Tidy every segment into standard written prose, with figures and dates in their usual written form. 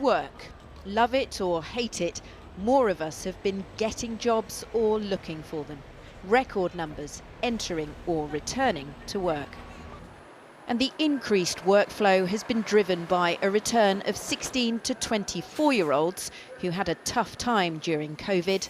Work. Love it or hate it, more of us have been getting jobs or looking for them. Record numbers entering or returning to work. And the increased workflow has been driven by a return of 16 to 24-year-olds who had a tough time during COVID.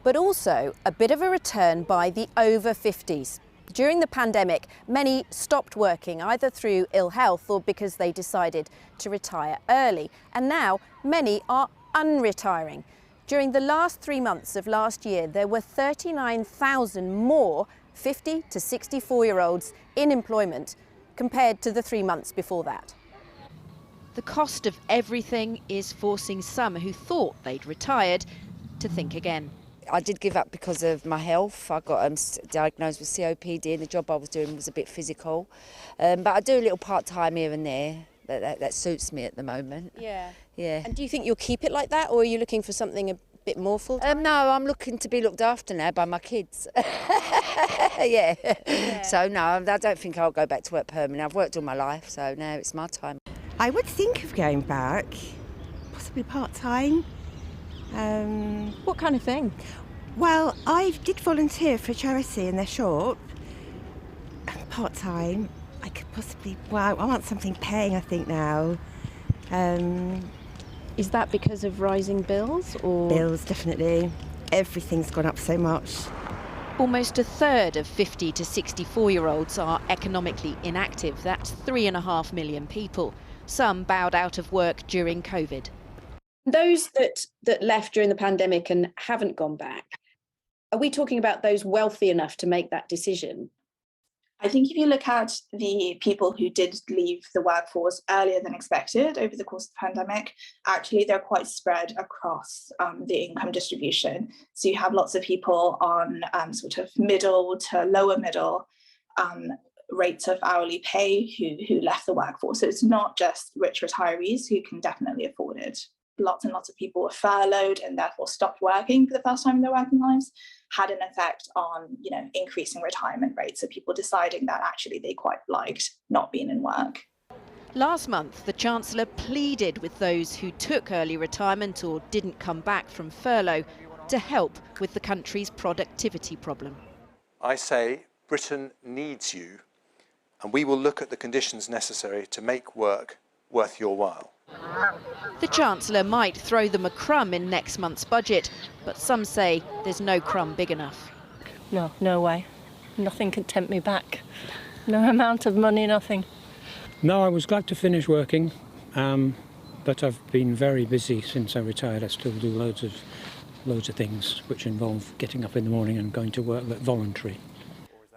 But also a bit of a return by the over 50s. During the pandemic, many stopped working either through ill health or because they decided to retire early. And now many are unretiring. During the last 3 months of last year, there were 39,000 more 50 to 64-year-olds in employment compared to the 3 months before that. The cost of everything is forcing some who thought they'd retired to think again. I did give up because of my health. I got diagnosed with COPD and the job I was doing was a bit physical. But I do a little part-time here and there. That suits me at the moment. Yeah. And do you think you'll keep it like that, or are you looking for something a bit more full-time? No, I'm looking to be looked after now by my kids. yeah. So no, I don't think I'll go back to work permanently. I've worked all my life, so now it's my time. I would think of going back, possibly part-time. What kind of thing? Well, I did volunteer for a charity in their shop. Part-time. I could possibly, well, I want something paying, I think, now. Is that because of rising bills, or...? Bills, definitely. Everything's gone up so much. Almost a third of 50 to 64-year-olds are economically inactive. That's 3.5 million people. Some bowed out of work during COVID. Those that left during the pandemic and haven't gone back, are we talking about those wealthy enough to make that decision? I think if you look at the people who did leave the workforce earlier than expected over the course of the pandemic, actually they're quite spread across the income distribution. So you have lots of people on sort of middle to lower middle rates of hourly pay who left the workforce. So it's not just rich retirees who can definitely afford it. Lots and lots of people were furloughed and therefore stopped working for the first time in their working lives, had an effect on, increasing retirement rates of people deciding that actually they quite liked not being in work. Last month, the Chancellor pleaded with those who took early retirement or didn't come back from furlough to help with the country's productivity problem. I say Britain needs you, and we will look at the conditions necessary to make work worth your while. The Chancellor might throw them a crumb in next month's budget, but some say there's no crumb big enough. No way. Nothing can tempt me back. No amount of money, nothing. No, I was glad to finish working, but I've been very busy since I retired. I still do loads of things which involve getting up in the morning and going to work, but voluntary.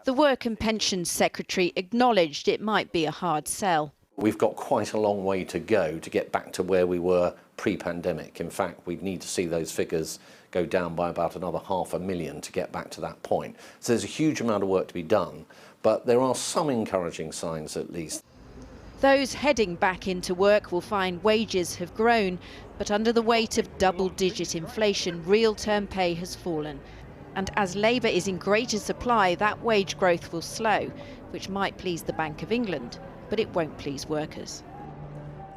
The Work and Pensions Secretary acknowledged it might be a hard sell. We've got quite a long way to go to get back to where we were pre-pandemic. In fact, we need to see those figures go down by about another 500,000 to get back to that point. So there's a huge amount of work to be done, but there are some encouraging signs at least. Those heading back into work will find wages have grown, but under the weight of double-digit inflation, real-term pay has fallen. And as labour is in greater supply, that wage growth will slow, which might please the Bank of England, but it won't please workers.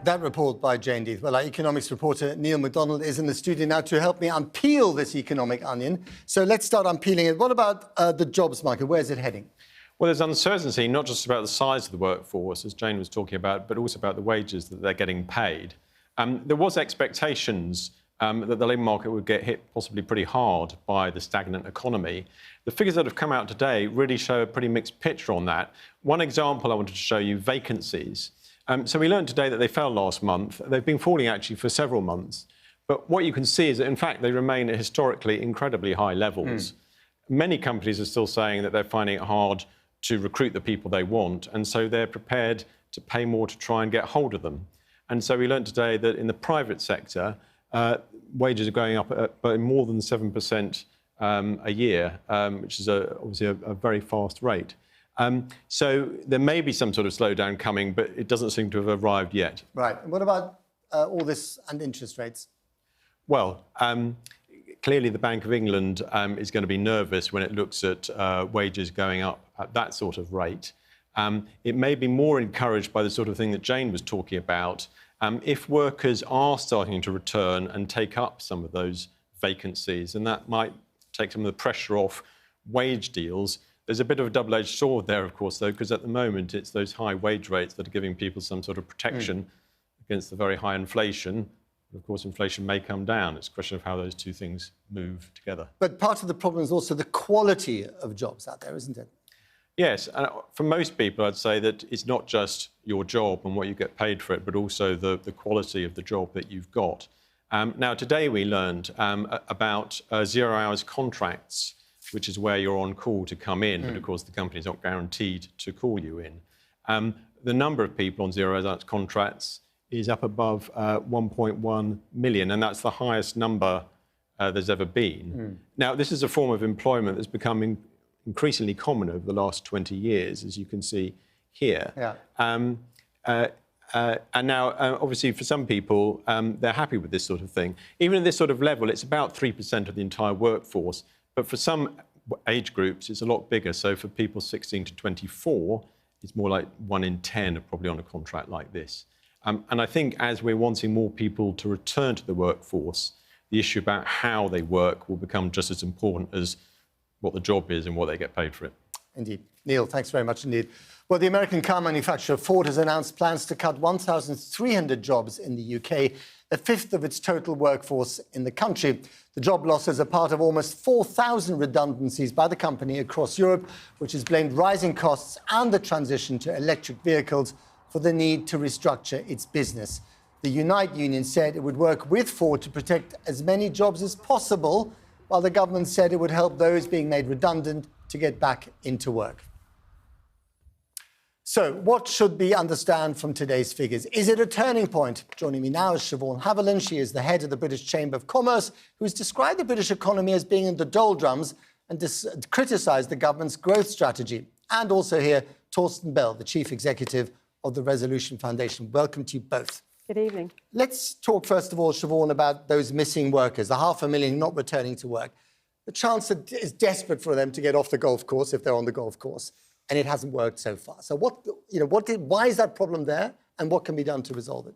That report by Jane Deeth. Well, our economics reporter Neil MacDonald is in the studio now to help me unpeel this economic onion. So let's start unpeeling it. What about the jobs market? Where's it heading? Well, there's uncertainty, not just about the size of the workforce, as Jane was talking about, but also about the wages that they're getting paid. There was expectations that the labour market would get hit possibly pretty hard by the stagnant economy. The figures that have come out today really show a pretty mixed picture on that. One example I wanted to show you, vacancies. So we learned today that they fell last month. They've been falling actually for several months. But what you can see is that, in fact, they remain at historically incredibly high levels. Many companies are still saying that they're finding it hard to recruit the people they want, and so they're prepared to pay more to try and get hold of them. And so we learned today that in the private sector, wages are going up by more than 7% a year, which is obviously a very fast rate. So there may be some sort of slowdown coming, but it doesn't seem to have arrived yet. Right. And what about all this and interest rates? Well, clearly the Bank of England is going to be nervous when it looks at wages going up at that sort of rate. It may be more encouraged by the sort of thing that Jane was talking about, If workers are starting to return and take up some of those vacancies, and that might take some of the pressure off wage deals. There's a bit of a double-edged sword there, of course, though, because at the moment it's those high wage rates that are giving people some sort of protection against the very high inflation. Of course, inflation may come down. It's a question of how those two things move together. But part of the problem is also the quality of jobs out there, isn't it? Yes, and for most people, I'd say that it's not just your job and what you get paid for it, but also the quality of the job that you've got. Now, today we learned about 0 hours contracts, which is where you're on call to come in, but of course the company's not guaranteed to call you in. The number of people on 0 hours contracts is up above 1.1 million, and that's the highest number there's ever been. Now, this is a form of employment that's becoming increasingly common over the last 20 years, as you can see here. And now, obviously, for some people, they're happy with this sort of thing. Even at this sort of level, it's about 3% of the entire workforce. But for some age groups, it's a lot bigger. So for people 16 to 24, it's more like 1 in 10 are probably on a contract like this. And I think as we're wanting more people to return to the workforce, the issue about how they work will become just as important as what the job is and what they get paid for it. Indeed. Neil, thanks very much indeed. Well, the American car manufacturer Ford has announced plans to cut 1,300 jobs in the UK, a fifth of its total workforce in the country. The job losses are part of almost 4,000 redundancies by the company across Europe, which has blamed rising costs and the transition to electric vehicles for the need to restructure its business. The Unite union said it would work with Ford to protect as many jobs as possible, while the government said it would help those being made redundant to get back into work. So what should we understand from today's figures? Is it a turning point? Joining me now is Siobhan Haviland. She is the head of the British Chamber of Commerce, who's described the British economy as being in the doldrums and criticised the government's growth strategy. And also here, Torsten Bell, the chief executive of the Resolution Foundation. Welcome to you both. Good evening. Let's talk, first of all, Siobhan, about those missing workers, the 500,000 not returning to work. The Chancellor is desperate for them to get off the golf course if they're on the golf course, and it hasn't worked so far. So why is that problem there, and what can be done to resolve it?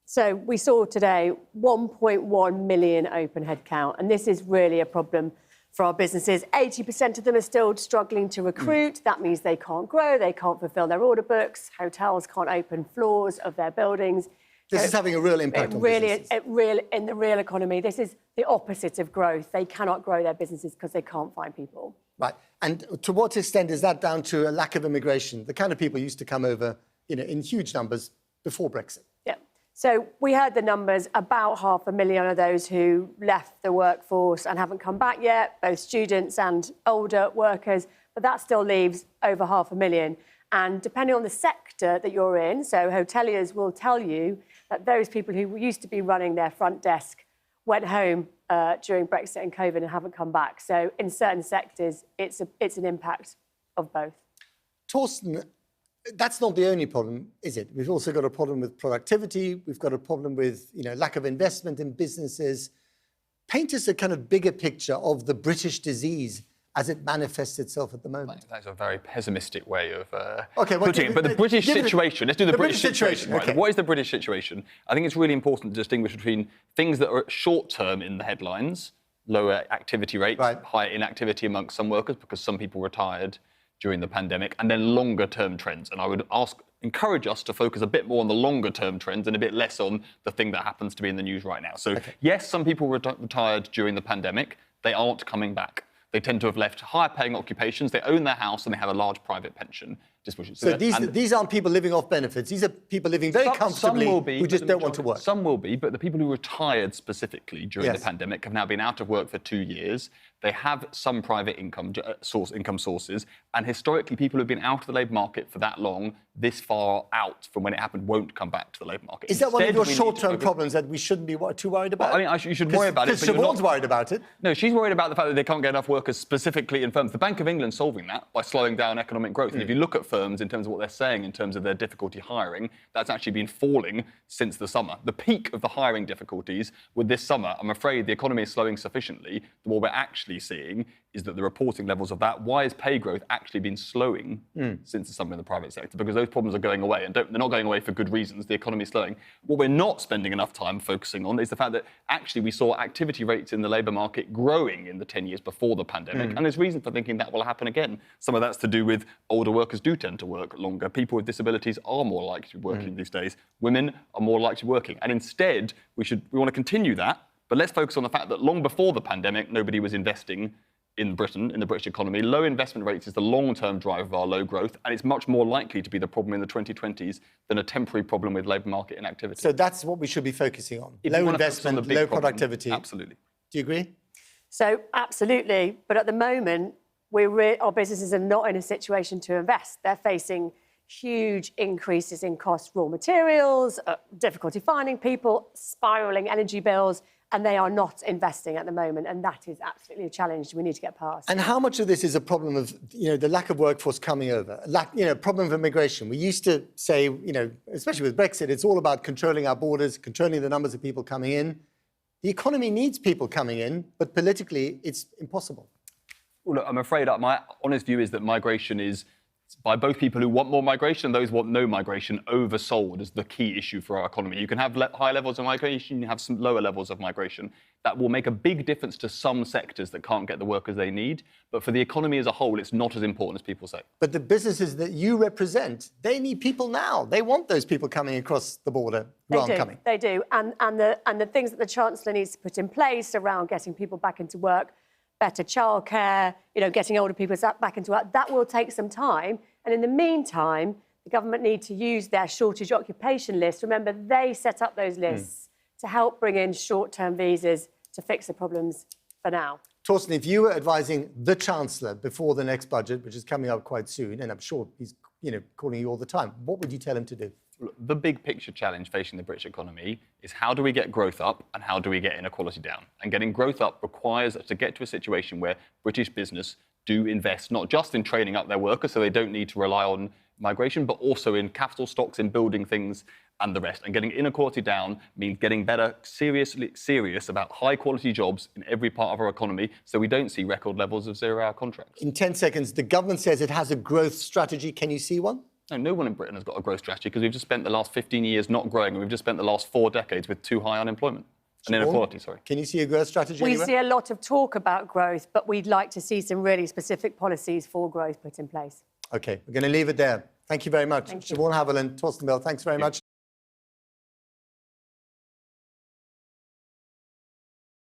So we saw today 1.1 million open headcount, and this is really a problem for our businesses. 80% of them are still struggling to recruit. That means they can't grow, they can't fulfil their order books, hotels can't open floors of their buildings. This is having a real impact on businesses. In the real economy, this is the opposite of growth. They cannot grow their businesses because they can't find people. Right. And to what extent is that down to a lack of immigration? The kind of people used to come over, in huge numbers before Brexit. Yeah. So we heard the numbers, about 500,000 of those who left the workforce and haven't come back yet, both students and older workers, but that still leaves over 500,000. And depending on the sector that you're in, so hoteliers will tell you that those people who used to be running their front desk went home during Brexit and COVID and haven't come back. So in certain sectors, it's an impact of both. Torsten, that's not the only problem, is it? We've also got a problem with productivity. We've got a problem with lack of investment in businesses. Paint us a kind of bigger picture of the British disease as it manifests itself at the moment. That's a very pessimistic way of putting it. But the British situation, let's do the British situation. Right. Okay. What is the British situation? I think it's really important to distinguish between things that are short-term in the headlines, lower activity rates, higher inactivity amongst some workers because some people retired during the pandemic, and then longer-term trends. And I would encourage us to focus a bit more on the longer-term trends and a bit less on the thing that happens to be in the news right now. So yes, some people retired during the pandemic. They aren't coming back. They tend to have left higher-paying occupations. They own their house and they have a large private pension. So these aren't people living off benefits. These are people living very comfortably who just don't want to work. Some will be, but the people who retired specifically during the pandemic have now been out of work for 2 years. They have some private income sources, and historically, people who've been out of the labour market for that long, this far out from when it happened, won't come back to the labour market. Is that one of your short-term problems that we shouldn't be too worried about? Well, I mean, you should worry about it. Because Siobhan's worried about it. No, she's worried about the fact that they can't get enough workers specifically in firms. The Bank of England's solving that by slowing down economic growth. And if you look at firms in terms of what they're saying in terms of their difficulty hiring, that's actually been falling since the summer. The peak of the hiring difficulties with this summer, I'm afraid the economy is slowing sufficiently that what we're actually seeing is that the reporting levels of that, why has pay growth actually been slowing since the summer in the private sector? Because those problems are going away, and they're not going away for good reasons. The economy is slowing. What we're not spending enough time focusing on is the fact that actually we saw activity rates in the labour market growing in the 10 years before the pandemic, and there's reason for thinking that will happen again. Some of that's to do with older workers do tend to work longer. People with disabilities are more likely to be working these days. Women are more likely to be working. And instead, we want to continue that, but let's focus on the fact that long before the pandemic, nobody was investing in Britain, in the British economy. Low investment rates is the long-term driver of our low growth, and it's much more likely to be the problem in the 2020s than a temporary problem with labour market inactivity. So that's what we should be focusing on. Low investment, low productivity. Absolutely. Do you agree? So absolutely, but at the moment, our businesses are not in a situation to invest. They're facing huge increases in cost, raw materials, difficulty finding people, spiralling energy bills, and they are not investing at the moment, and that is absolutely a challenge we need to get past. And how much of this is a problem of, the lack of workforce coming over, problem of immigration? We used to say, especially with Brexit, it's all about controlling our borders, controlling the numbers of people coming in. The economy needs people coming in, but politically, it's impossible. Well, look, I'm afraid my honest view is that migration is, by both people who want more migration and those who want no migration, oversold as the key issue for our economy. You can have high levels of migration, you have some lower levels of migration. That will make a big difference to some sectors that can't get the workers they need. But for the economy as a whole, it's not as important as people say. But the businesses that you represent, they need people now. They want those people coming across the border who aren't coming. They do. And the things that the Chancellor needs to put in place around getting people back into work, better childcare, getting older people back into work, that will take some time. And in the meantime, the government need to use their shortage occupation list. Remember, they set up those lists to help bring in short-term visas to fix the problems for now. Torsten, if you were advising the Chancellor before the next budget, which is coming up quite soon, and I'm sure he's calling you all the time, what would you tell him to do? The big picture challenge facing the British economy is how do we get growth up and how do we get inequality down? And getting growth up requires us to get to a situation where British business do invest not just in training up their workers so they don't need to rely on migration, but also in capital stocks, in building things and the rest. And getting inequality down means getting better, serious about high-quality jobs in every part of our economy so we don't see record levels of zero-hour contracts. In 10 seconds, the government says it has a growth strategy. Can you see one? No one in Britain has got a growth strategy because we've just spent the last 15 years not growing and we've just spent the last 4 decades with too high unemployment and inequality, sorry. Can you see a growth strategy anywhere? We see a lot of talk about growth, but we'd like to see some really specific policies for growth put in place. OK, we're going to leave it there. Thank you very much. Siobhan Haviland, Torsten Bell, thanks very much.